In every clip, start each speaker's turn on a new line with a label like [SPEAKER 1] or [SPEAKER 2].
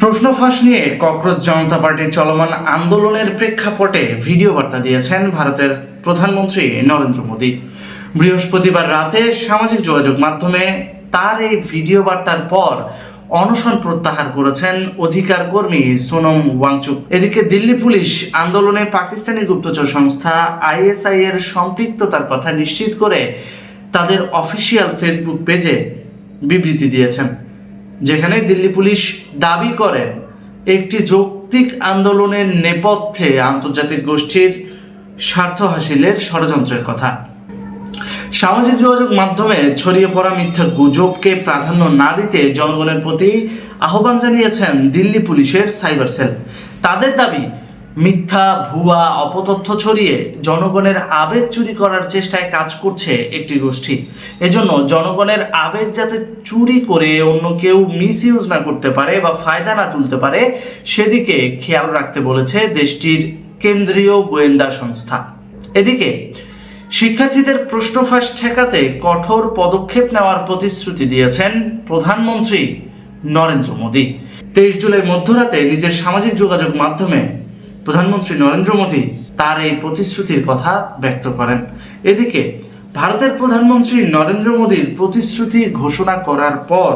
[SPEAKER 1] প্রশ্ন ফাঁস নিয়ে ককরোচ জনতা পার্টির চলমান আন্দোলনের প্রেক্ষাপটে ভিডিও বার্তা দিয়েছেন ভারতের প্রধানমন্ত্রী নরেন্দ্র মোদী। বৃহস্পতিবার রাতে সামাজিক যোগাযোগ মাধ্যমে তার এই ভিডিও বার্তার পর অনশন প্রত্যাহার করেছেন অধিকার কর্মী সোনম ওয়াংচুক। এদিকে দিল্লি পুলিশ আন্দোলনে পাকিস্তানি গুপ্তচর সংস্থা আইএসআই এর সম্পৃক্ততার কথা নিশ্চিত করে তাদের অফিসিয়াল ফেসবুক পেজে বিবৃতি দিয়েছেন, যেখানে দিল্লি পুলিশ দাবি করেন একটি যৌক্তিক আন্দোলনের নেপথ্যে আন্তর্জাতিক গোষ্ঠীর স্বার্থ হাসিলের ষড়যন্ত্রের কথা। সামাজিক যোগাযোগ মাধ্যমে ছড়িয়ে পড়া মিথ্যা গুজবকে প্রাধান্য না দিতে জনগণের প্রতি আহ্বান জানিয়েছেন দিল্লি পুলিশের সাইবার সেল। তাদের দাবি, মিথ্যা ভুয়া অপতথ্য ছড়িয়ে জনগণের আবেগ চুরি করার চেষ্টায় কাজ করছে একটি গোষ্ঠী। এজন্য জনগণের আবেগ যাতে চুরি করে অন্য কেউ মিসইউজ না করতে পারে বা ফায়দা না তুলতে পারে সেদিকে খেয়াল রাখতে বলেছে দেশটির কেন্দ্রীয় গোয়েন্দা সংস্থা। এদিকে শিক্ষার্থীদের প্রশ্ন ফাঁস ঠেকাতে কঠোর পদক্ষেপ নেওয়ার প্রতিশ্রুতি দিয়েছেন প্রধানমন্ত্রী নরেন্দ্র মোদী। 23 জুলাই মধ্যরাতে নিজের সামাজিক যোগাযোগ মাধ্যমে প্রধানমন্ত্রী নরেন্দ্র মোদী তার এই প্রতিশ্রুতির কথা ব্যক্ত করেন। এদিকে ভারতের প্রধানমন্ত্রী নরেন্দ্র মোদীর প্রতিশ্রুতি ঘোষণা করার পর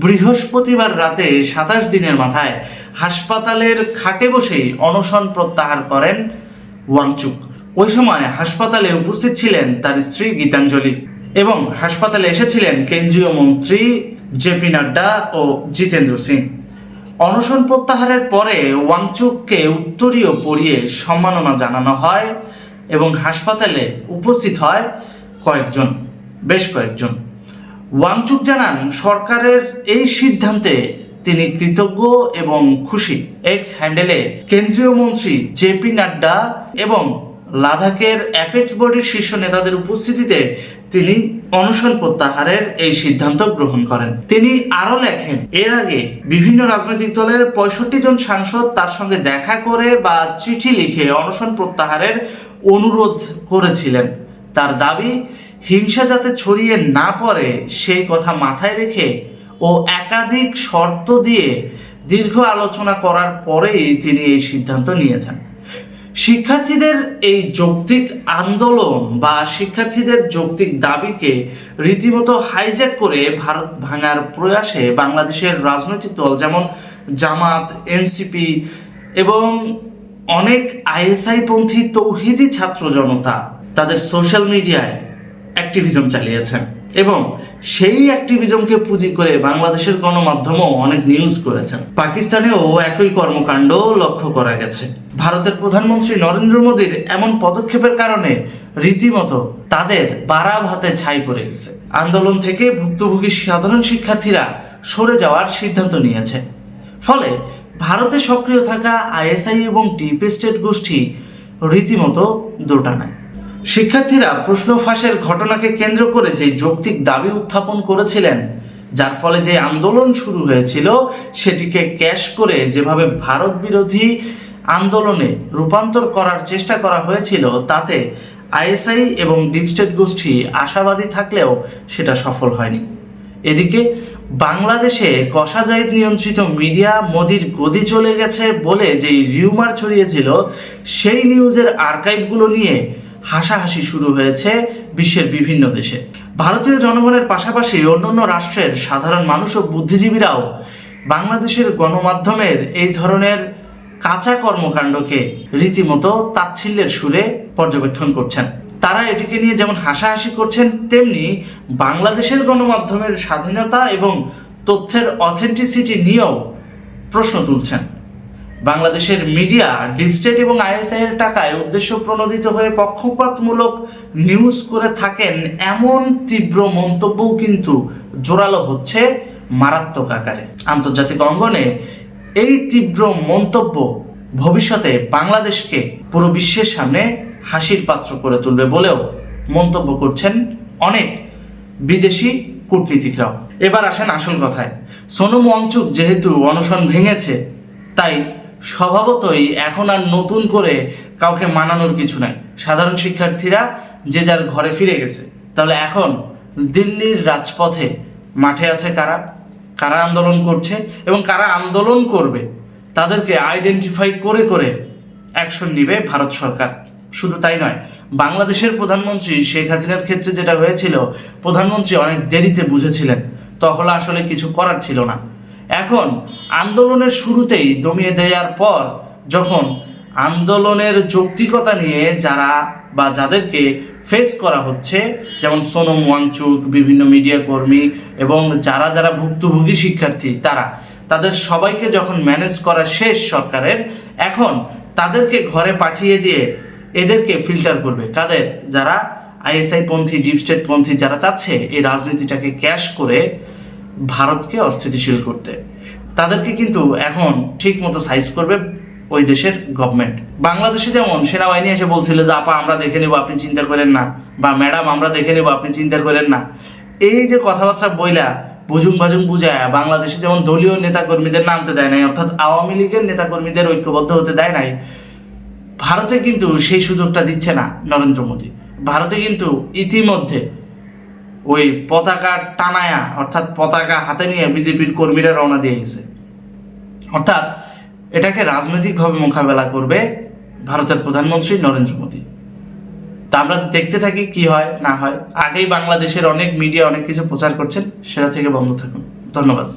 [SPEAKER 1] বৃহস্পতিবার রাতে 27 দিনের মাথায় হাসপাতালের খাটে বসেই অনশন প্রত্যাহার করেন ওয়াংচুক। ওই সময় হাসপাতালে উপস্থিত ছিলেন তার স্ত্রী গীতাঞ্জলি এবং হাসপাতালে এসেছিলেন কেন্দ্রীয় মন্ত্রী জেপি নাড্ডা ও জিতেন্দ্র সিং। অনশন প্রত্যাহারের পরে ওয়াংচুককে উত্তরীয় পরিয়ে সম্মাননা জানানো হয় এবং হাসপাতালে উপস্থিত হয় বেশ কয়েকজন। ওয়াংচুক জানান, সরকারের এই সিদ্ধান্তে তিনি কৃতজ্ঞ এবং খুশি। এক্স হ্যান্ডেলে কেন্দ্রীয় মন্ত্রী জেপি নাড্ডা এবং লাদাখের অ্যাপেক্স বডির শীর্ষ নেতাদের উপস্থিতিতে তিনি অনশন প্রত্যাহারের এই সিদ্ধান্ত গ্রহণ করেন। তিনি আরো লেখেন, এর আগে বিভিন্ন রাজনৈতিক দলের 65 জন সাংসদ তার সঙ্গে দেখা করে বা চিঠি লিখে অনশন প্রত্যাহারের অনুরোধ করেছিলেন। তার দাবি, হিংসা যাতে ছড়িয়ে না পড়ে সেই কথা মাথায় রেখে ও একাধিক শর্ত দিয়ে দীর্ঘ আলোচনা করার পরেই তিনি এই সিদ্ধান্ত নিয়েছেন। শিক্ষার্থীদের এই যৌক্তিক আন্দোলন বা শিক্ষার্থীদের যৌক্তিক দাবিকে রীতিমতো হাইজ্যাক করে ভারত ভাঙার প্রয়াসে বাংলাদেশের রাজনৈতিক দল যেমন জামাত, এনসিপি এবং অনেক আইএসআই পন্থী তৌহিদি ছাত্র জনতা তাদের সোশ্যাল মিডিয়ায় অ্যাক্টিভিজম চালিয়েছেন এবং সেই অ্যাক্টিভিজমকে পুঁজি করে বাংলাদেশের গণমাধ্যমও অনেক নিউজ করেছেন। পাকিস্তানেও একই কর্মকাণ্ড লক্ষ্য করা গেছে। ভারতের প্রধানমন্ত্রী নরেন্দ্র মোদীর এমন পদক্ষেপের কারণে রীতিমতো তাদের বাড়া ভাতে ছাই পড়ে গেছে। আন্দোলন থেকে ভুক্তভোগী সাধারণ শিক্ষার্থীরা সরে যাওয়ার সিদ্ধান্ত নিয়েছে। ফলে ভারতে সক্রিয় থাকা আইএসআই এবং ডিপ স্টেট গোষ্ঠী রীতিমতো দোটানায়। শিক্ষার্থীরা প্রশ্ন ফাঁসের ঘটনাকে কেন্দ্র করে যে যৌক্তিক দাবি উত্থাপন করেছিলেন, যার ফলে যে আন্দোলন শুরু হয়েছিল সেটিকে ক্যাশ করে যেভাবে ভারত বিরোধী আন্দোলনে রূপান্তর করার চেষ্টা করা হয়েছিল, তাতে আইএসআই এবং ডিপ স্টেট গোষ্ঠী আশাবাদী থাকলেও সেটা সফল হয়নি। এদিকে বাংলাদেশে কশা জাহিদ নিয়ন্ত্রিত মিডিয়া মোদির গদি চলে গেছে বলে যেই রিউমার ছড়িয়েছিল, সেই নিউজের আর্কাইভগুলো নিয়ে হাসাহাসি শুরু হয়েছে বিশ্বের বিভিন্ন দেশে। ভারতীয় জনগণের পাশাপাশি অন্যান্য রাষ্ট্রের সাধারণ মানুষ ও বুদ্ধিজীবীরাও বাংলাদেশের গণমাধ্যমের এই ধরনের কাঁচা কর্মকাণ্ডকে রীতিমতো তাচ্ছিল্যের সুরে পর্যবেক্ষণ করছেন। তারা এটিকে নিয়ে যেমন হাসাহাসি করছেন, তেমনি বাংলাদেশের গণমাধ্যমের স্বাধীনতা এবং তথ্যের অথেন্টিসিটি নিয়েও প্রশ্ন তুলছেন। বাংলাদেশের মিডিয়া ডিপ স্টেট এবং আইএসআই এর টাকায় উদ্দেশ্য প্রণোদিত হয়ে পক্ষপাতমূলক নিউজ করে থাকেন, এমন তীব্র মন্তব্যও কিন্তু জোরালো হচ্ছে মারাত্মক আকারে। আন্তর্জাতিক অঙ্গনে এই তীব্র মন্তব্য ভবিষ্যতে বাংলাদেশকে পুরো বিশ্বের সামনে হাসির পাত্র করে তুলবে বলেও মন্তব্য করছেন অনেক বিদেশি কূটনীতিকরাও। এবার আসেন আসল কথায়। সোনম ওয়াংচুক যেহেতু অনশন ভেঙেছে, তাই স্বভাবতই এখন আর নতুন করে কাউকে মানানোর কিছু নাই। সাধারণ শিক্ষার্থীরা যে যার ঘরে ফিরে গেছে। তাহলে এখন দিল্লির রাজপথে মাঠে আছে কারা? কারা আন্দোলন করছে এবং কারা আন্দোলন করবে তাদেরকে আইডেন্টিফাই করে করে অ্যাকশন নিবে ভারত সরকার। শুধু তাই নয়, বাংলাদেশের প্রধানমন্ত্রী শেখ হাসিনার ক্ষেত্রে যেটা হয়েছিল, প্রধানমন্ত্রী অনেক দেরিতে বুঝেছিলেন, তখন আসলে কিছু করার ছিল না। এখন আন্দোলনের শুরুতেই দমিয়ে দেওয়ার পর যখন আন্দোলনের যৌক্তিকতা নিয়ে যারা বা যাদেরকে ফেস করা হচ্ছে, যেমন সোনম ওয়াংচুক, বিভিন্ন মিডিয়া কর্মী এবং যারা যারা ভুক্তভোগী শিক্ষার্থী, তাদের সবাইকে যখন ম্যানেজ করা শেষ সরকারের, এখন তাদেরকে ঘরে পাঠিয়ে দিয়ে এদেরকে ফিল্টার করবে। কাদের? যারা আইএসআই পন্থী, ডিপ স্টেট পন্থী, যারা চাচ্ছে এই রাজনীতিটাকে ক্যাশ করে ভারতকে অস্থিতিশীল করতে, তাদেরকে কিন্তু এখন ঠিক মতো সাইজ করবে ওই দেশের গভর্নমেন্ট। বাংলাদেশে যেমন সেনাবাহিনী এসে বলছিল যে আপা আমরা দেখে নেব, আপনি চিন্তা করেন না, বা ম্যাডাম আমরা দেখে নেব, আপনি চিন্তা করেন না, এই যে কথাবার্তা বইলা বুঝুং বাজুং বুঝায় বাংলাদেশে যেমন দলীয় নেতাকর্মীদের নামতে দেয় নাই, অর্থাৎ আওয়ামী লীগের নেতাকর্মীদের ঐক্যবদ্ধ হতে দেয় নাই, ভারতে কিন্তু সেই সুযোগটা দিচ্ছে না নরেন্দ্র মোদী। ভারতে কিন্তু ইতিমধ্যে ওই পতাকা টানায়া, অর্থাৎ পতাকা হাতে নিয়ে বিজেপির কর্মীরা রওনা দিয়ে গেছে। অর্থাৎ এটাকে রাজনৈতিকভাবে মোকাবেলা করবে ভারতের প্রধানমন্ত্রী নরেন্দ্র মোদী। তা আমরা দেখতে থাকি কি হয় না হয়। আগেই বাংলাদেশের অনেক মিডিয়া অনেক কিছু প্রচার করছেন, সেটা থেকে বন্ধ থাকুন। ধন্যবাদ।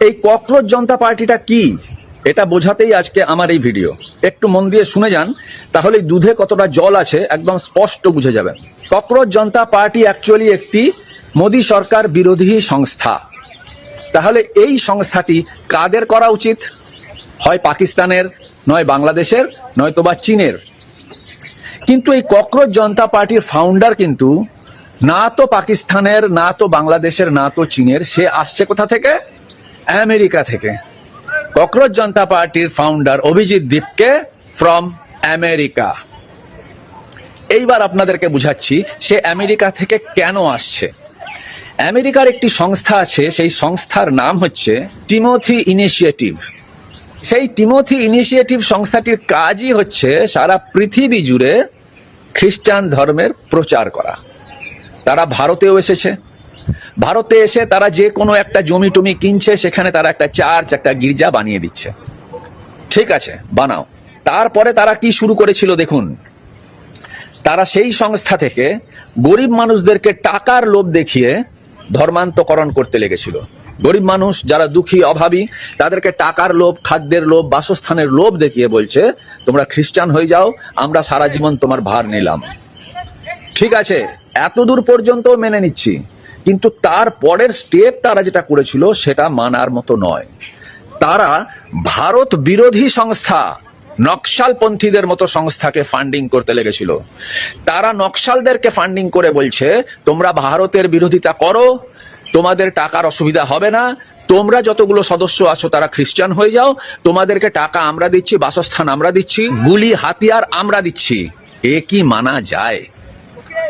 [SPEAKER 2] এই ককরোচ জনতা পার্টিটা কি, এটা বোঝাতেই আজকে আমার এই ভিডিও। একটু মন দিয়ে শুনে যান, তাহলে দুধে কতটা জল আছে একদম স্পষ্ট বুঝে যাবেন। ককরোচ জনতা পার্টি অ্যাকচুয়ালি একটি মোদী সরকার বিরোধী সংস্থা। তাহলে এই সংস্থাটি কাদের করা উচিত? হয় পাকিস্তানের, নয় বাংলাদেশের, নয়তোবা চীনের। কিন্তু এই ককরোচ জনতা পার্টির ফাউন্ডার কিন্তু না তো পাকিস্তানের, না তো বাংলাদেশের, না তো চীনের, সে আসছে কোথা থেকে? আমেরিকা থেকে। ককরোচ জনতা পার্টির ফাউন্ডার অভিজিৎ দীপকে ফ্রম আমেরিকা। এইবার আপনাদেরকে বুঝাচ্ছি সে আমেরিকা থেকে কেন আসছে। আমেরিকার একটি সংস্থা আছে, সেই সংস্থার নাম হচ্ছে টিমোথি ইনিশিয়েটিভ। সেই টিমোথি ইনিশিয়েটিভ সংস্থাটির কাজই হচ্ছে সারা পৃথিবী জুড়ে খ্রিস্টান ধর্মের প্রচার করা। তারা ভারতেও এসেছে, ভারতে এসে তারা যে কোনো একটা জমি টমি কিনছে, সেখানে তারা একটা চার্চ, একটা গির্জা বানিয়ে দিচ্ছে। ঠিক আছে, বানাও। তারপরে তারা কি শুরু করেছিল দেখুন। তারা সেই সংস্থা থেকে গরিব মানুষদেরকে টাকার লোভ দেখিয়ে ধর্মান্তকরণ করতে লেগেছিল। গরিব মানুষ যারা দুঃখী, অভাবী, তাদেরকে টাকার লোভ, খাদ্যের লোভ, বাসস্থানের লোভ দেখিয়ে বলছে তোমরা খ্রিস্টান হয়ে যাও, আমরা সারা জীবন তোমার ভার নিলাম। ঠিক আছে, এতদূর পর্যন্ত মেনে নিচ্ছি, কিন্তু তার পরের স্টেপ তারা যেটা করেছিল সেটা মানার মতো নয়। তারা ভারত বিরোধী সংস্থা, নকশালপন্থীদের মতো সংস্থাকে ফান্ডিং করতে লেগেছিল। তারা নকশালদেরকে ফান্ডিং করে বলছে তোমরা ভারতের বিরোধিতা করো, তোমাদের টাকার অসুবিধা হবে না, তোমরা যতগুলো সদস্য আছো তারা খ্রিস্টান হয়ে যাও, তোমাদেরকে টাকা আমরা দিচ্ছি, বাসস্থান আমরা দিচ্ছি, গুলি হাতিয়ার আমরা দিচ্ছি। এ কি মানা যায়?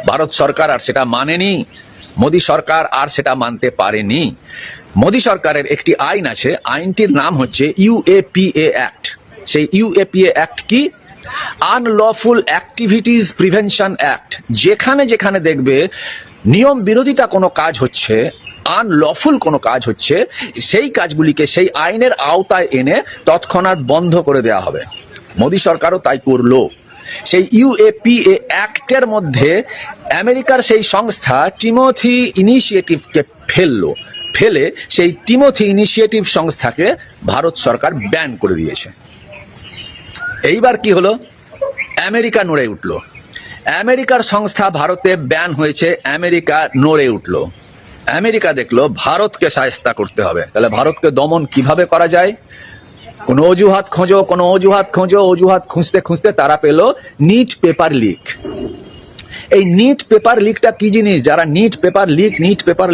[SPEAKER 2] ভারত সরকার আর সেটা মানেনি, মোদী সরকার আর সেটা মানতে পারেনি। মোদী সরকারের একটি আইন আছে, আইনটির নাম হচ্ছে ইউএপিএ অ্যাক্ট। সেই ইউএপিএ অ্যাক্ট কি? Unlawful activities prevention act. যেখানে যেখানে দেখবে নিয়ম বিরোধিতা কোনো কাজ হচ্ছে, আনলফুল কোনো কাজ হচ্ছে, সেই কাজগুলিকে সেই আইনের আওতায় এনে তৎক্ষণাৎ বন্ধ করে দেওয়া হবে। মোদী সরকারও তাই করলো। সেই ইউএপিএ অ্যাক্টের মধ্যে আমেরিকার সেই সংস্থা টিমোথি ইনিশিয়েটিভকে ফেলে সেই টিমোথি ইনিশিয়েটিভ সংস্থাকে ভারত সরকার ব্যান করে দিয়েছে। এইবার কি হলো? আমেরিকা নড়ে উঠলো। আমেরিকার সংস্থা ভারতে ব্যান হয়েছে, আমেরিকা নড়ে উঠলো। আমেরিকা দেখলো ভারতকে শায়েস্তা করতে হবে, তাহলে ভারতকে দমন কিভাবে করা যায়? কোনো অজুহাত খোঁজো, কোনো অজুহাত খোঁজো, অজুহাত খুঁজতে খুঁজতে তারা পেল নিট পেপার লিক। এই নিট পেপার লিকটা কি জিনিস? যারা নিট পেপার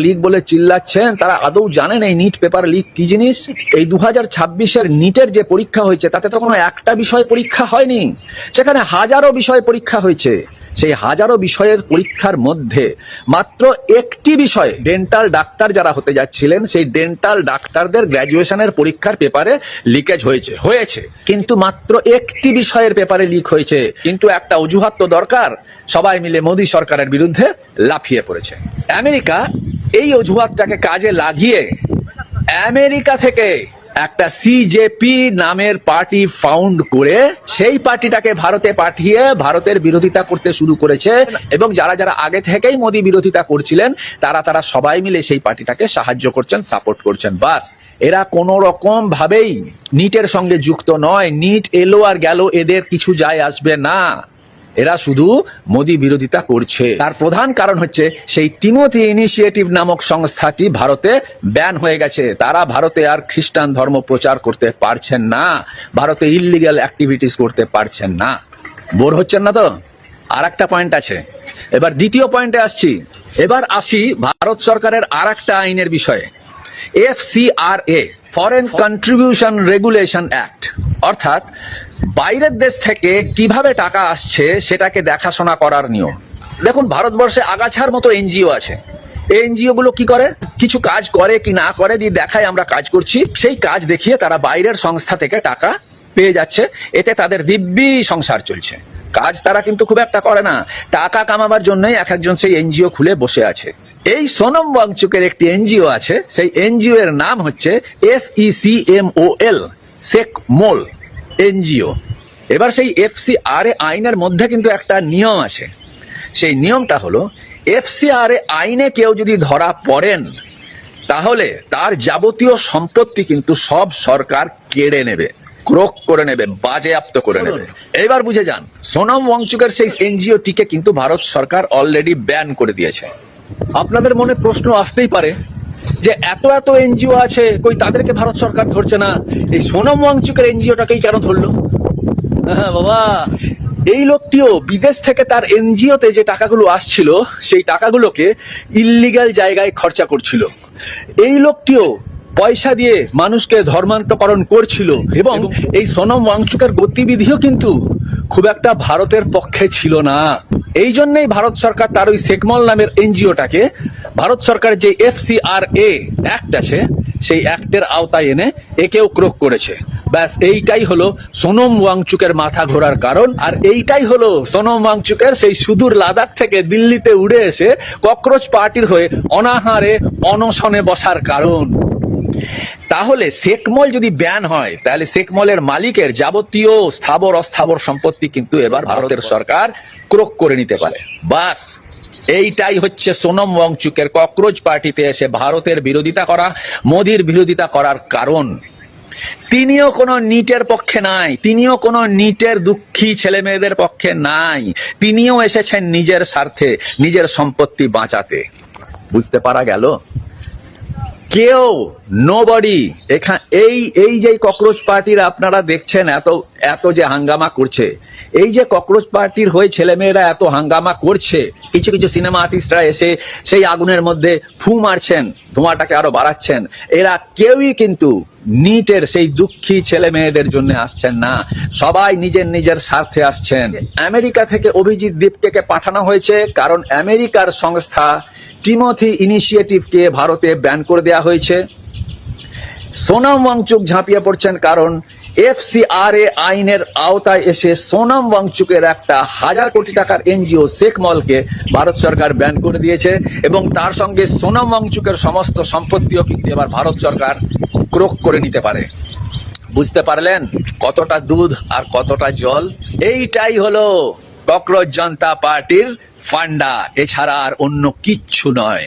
[SPEAKER 2] লিক বলে চিল্লাচ্ছেন তারা আদৌ জানেন এই নিট পেপার লিক কি জিনিস? এই 2026-এর নিটের যে পরীক্ষা হয়েছে তাতে তো কোনো একটা বিষয় পরীক্ষা হয়নি, সেখানে হাজারো বিষয় পরীক্ষা হয়েছে। সেই হাজারো বিষয়ের পরীক্ষার মধ্যে মাত্র একটি বিষয়, ডেন্টাল ডাক্তার যারা হতে যাচ্ছিলেন সেই ডেন্টাল ডাক্তারদের গ্র্যাজুয়েশনের পরীক্ষার পেপারে লিকেজ হয়েছে কিন্তু মাত্র একটি বিষয়ের পেপারে লিক হয়েছে। কিন্তু একটা অজুহাত তো দরকার, সবাই মিলে মোদী সরকারের বিরুদ্ধে লাফিয়ে পড়েছে। আমেরিকা এই অজুহাতটাকে কাজে লাগিয়ে আমেরিকা থেকে একটা সিজেপি নামের পার্টি ফাউন্ড করে সেই পার্টিটাকে ভারতে পাঠিয়ে ভারতের বিরোধিতা করতে শুরু করেছে, এবং যারা যারা আগে থেকেই মোদী বিরোধিতা করছিলেন তারা সবাই মিলে সেই পার্টিটাকে সাহায্য করছেন, সাপোর্ট করছেন। বাস, এরা কোনো রকম ভাবেই নিটের সঙ্গে যুক্ত নয়। নিট এলো আর গেল, এদের কিছু যায় আসবে না। এরা শুধু মোদী বিরোধিতা করছে। তার প্রধান কারণ হচ্ছে সেই টিমোথি ইনিশিয়েটিভ নামক সংস্থাটি ভারতে ব্যান হয়ে গেছে। তারা ভারতে আর খ্রিস্টান ধর্ম প্রচার করতে পারছেন না, ভারতে ইললিগ্যাল অ্যাক্টিভিটিস করতে পারছেন না। বোর হচ্ছেন না তো? আর একটা পয়েন্ট আছে, এবার দ্বিতীয় পয়েন্টে আসছি। এবার আসি ভারত সরকারের আর একটা আইনের বিষয়ে, FCRA, foreign contribution regulation act, অর্থাৎ বাইরের দেশ থেকে কিভাবে টাকা আসছে সেটাকে দেখাশোনা করার নিয়ম। দেখুন, ভারতবর্ষে আগাছার মতো এনজিও আছে। এই এনজিও গুলো কি করে, কিছু কাজ করে কি না করে দিয়ে দেখায় আমরা কাজ করছি, সেই কাজ দেখিয়ে তারা বাইরের সংস্থা থেকে টাকা পেয়ে যাচ্ছে, এতে তাদের দিব্যি সংসার চলছে। কাজ তারা কিন্তু খুব একটা করে না, টাকা কামাবার জন্যই এক একজন সেই এনজিও খুলে বসে আছে। এই সোনম ওয়াংচুকের একটি এনজিও আছে, সেই এনজিও এর নাম হচ্ছে SECMOL, সেকমোল এনজিও। এবার সেই FCRA আইনের মধ্যে কিন্তু একটা নিয়ম আছে। সেই নিয়মটা হলো, FCRA আইনে কেউ যদি ধরা পড়েন তাহলে তার যাবতীয় সম্পত্তি কিন্তু সব সরকার কেড়ে নেবে, ক্রোক করে নেবে, বাজেয়াপ্ত করে নেবে। এবার বুঝে যান, সোনম ওয়াংচুকের সেই এনজিওটিকে কিন্তু ভারত সরকার অলরেডি ব্যান করে দিয়েছে। আপনাদের মনে প্রশ্ন আসতেই পারে যে এত এত এনজিও আছে, কই তাদেরকে ভারত সরকার ধরছে না, এই সোনম ওয়াংচুকের এনজিওটাকেই কেন ধরলো? হ্যাঁ বাবা, এই লোকটিও বিদেশ থেকে তার এনজিওতে যে টাকাগুলো আসছিল সেই টাকাগুলোকে ইল্লিগ্যাল জায়গায় খরচা করছিল। এই লোকটিও পয়সা দিয়ে মানুষকে ধর্মান্তকরণ করছিল, এবং এই সোনম ওয়াংচুকের গতিবিধিও কিন্তু খুব একটা ভারতের পক্ষে ছিল না। এই জন্যই ভারত সরকার তার ওই সেকমল নামের এনজিওটাকে ভারত সরকার যে FCRA অ্যাক্ট আছে সেই অ্যাক্টের আওতায় এনে একেও ক্রোক করেছে। ব্যাস, এইটাই হলো সোনম ওয়াংচুকের মাথা ঘোরার কারণ। আর এইটাই হলো সোনম ওয়াংচুকের সেই সুদূর লাদাখ থেকে দিল্লিতে উড়ে এসে ককরোচ পার্টির হয়ে অনাহারে অনশনে বসার কারণ। তাহলে সেকমল যদি ব্যান হয় তাহলে সেকমলের মালিকের যাবতীয় স্থাবর অস্থাবর সম্পত্তি কিন্তু এবার ভারতের সরকার ক্রোক করে নিতে পারে। বাস, এইটাই হচ্ছে সোনম ওয়াংচুকের ককরোচ পার্টিতে এসে ভারতের বিরোধিতা করা, মোদির বিরোধিতা করার কারণ। তিনিও কোনো নিটের পক্ষে নাই, তিনিও কোনো নিটের দুঃখী ছেলে মেয়েদের পক্ষে নাই, তিনিও এসেছেন নিজের স্বার্থে, নিজের সম্পত্তি বাঁচাতে। বুঝতে পারা গেল? কেউ, নোবডি এখানে এই যে ককরোচ পার্টির আপনারা দেখছেন এত যে হাঙ্গামা করছে, এই যে ককরোচ পার্টির হয়ে ছেলেমেয়েরা এত হাঙ্গামা করছে, কিছু কিছু সিনেমা আর্টিস্টরা এসে সেই আগুনের মধ্যে ফু মারছেন, ধোঁয়াটাকে আরো বাড়াচ্ছেন, এরা কেউই কিন্তু নিটের সেই দুঃখী ছেলে মেয়েদের জন্য আসছেন না, সবাই নিজের নিজের স্বার্থে আসছেন। আমেরিকা থেকে অভিজিৎ দীপকে পাঠানো হয়েছে কারণ আমেরিকার সংস্থা টিমোথি ইনিশিয়েটিভকে ভারতে ব্যান করে দেওয়া হয়েছে। সোনম ওয়াংচুক ঝাঁপিয়ে পড়ছেন কারণ FCRA আইনের আওতায় এসে সোনম ওয়াংচুকের একটা 1000 কোটি টাকার এনজিও সেকমলকে ভারত সরকার ব্যান করে দিয়েছে, এবং তার সঙ্গে সোনম ওয়াংচুকের সমস্ত সম্পত্তিও কিন্তু এবার ভারত সরকার ক্রোক করে নিতে পারে। বুঝতে পারলেন কতটা দুধ আর কতটা জল? এইটাই হলো ককরোচ জনতা পার্টির ফান্ডা, এছাড়া আর অন্য কিচ্ছু নয়।